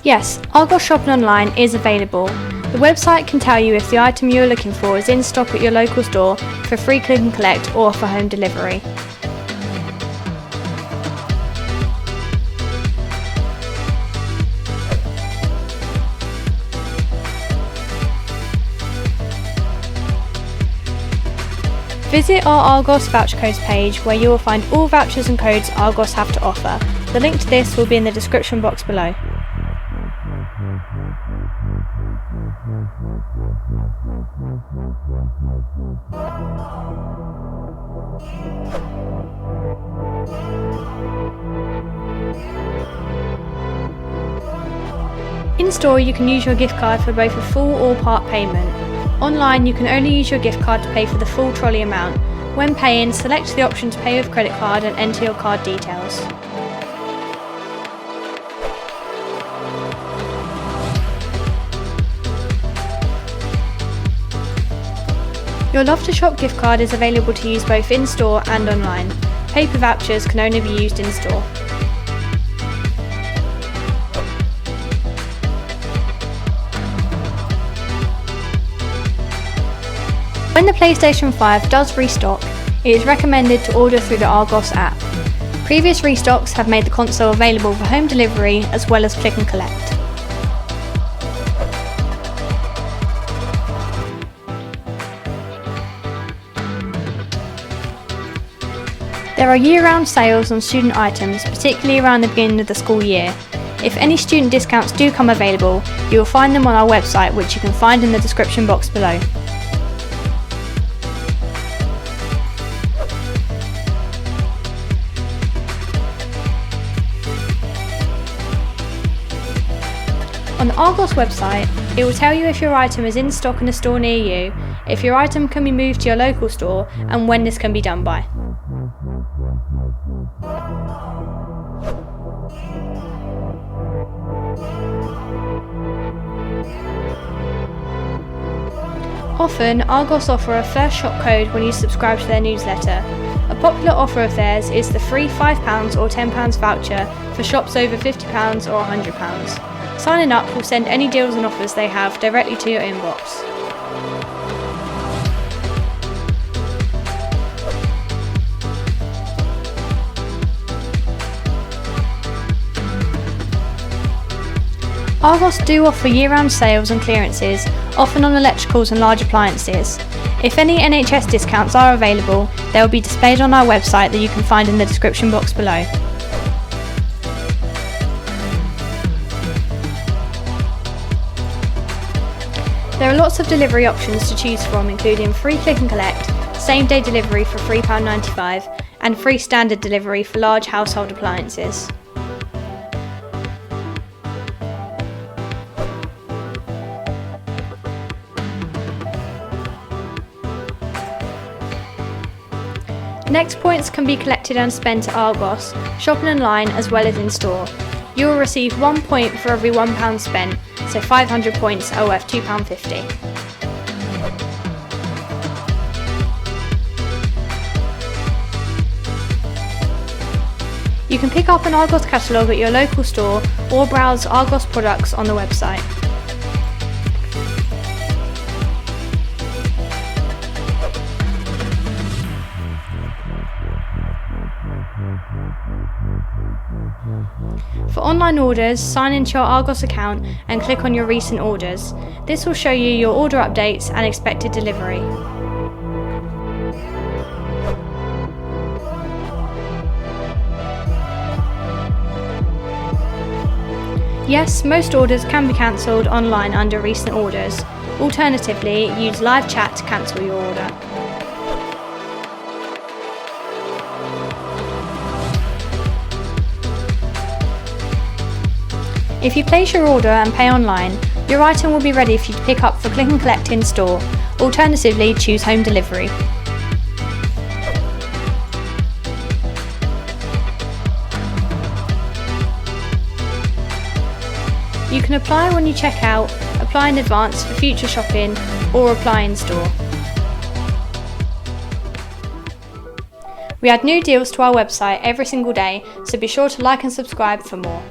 Yes, Argos Shopping Online is available. The website can tell you if the item you are looking for is in stock at your local store for free click and collect or for home delivery. Visit our Argos voucher codes page where you will find all vouchers and codes Argos have to offer. The link to this will be in the description box below. In store you can use your gift card for both a full or part payment. Online you can only use your gift card to pay for the full trolley amount. When paying, select the option to pay with credit card and enter your card details. Your Love to Shop gift card is available to use both in-store and online. Paper vouchers can only be used in-store. When the PlayStation 5 does restock, it is recommended to order through the Argos app. Previous restocks have made the console available for home delivery as well as click and collect. There are year-round sales on student items, particularly around the beginning of the school year. If any student discounts do come available, you will find them on our website, which you can find in the description box below. On the Argos website, it will tell you if your item is in stock in a store near you, if your item can be moved to your local store, and when this can be done by. Often, Argos offer a first shop code when you subscribe to their newsletter. A popular offer of theirs is the free £5 or £10 voucher for shops over £50 or £100. Signing up will send any deals and offers they have directly to your inbox. Argos do offer year-round sales and clearances, often on electricals and large appliances. If any NHS discounts are available, they will be displayed on our website that you can find in the description box below. There are lots of delivery options to choose from, including free click and collect, same-day delivery for £3.95 and free standard delivery for large household appliances. Next points can be collected and spent at Argos, shopping online as well as in store. You will receive 1 point for every £1 spent, so 500 points are worth £2.50. You can pick up an Argos catalogue at your local store or browse Argos products on the website. For online orders, sign into your Argos account and click on your recent orders. This will show you your order updates and expected delivery. Yes, most orders can be cancelled online under recent orders. Alternatively, use live chat to cancel your order. If you place your order and pay online, your item will be ready for you to pick up for click and collect in store. Alternatively, choose home delivery. You can apply when you check out, apply in advance for future shopping, or apply in store. We add new deals to our website every single day, so be sure to like and subscribe for more.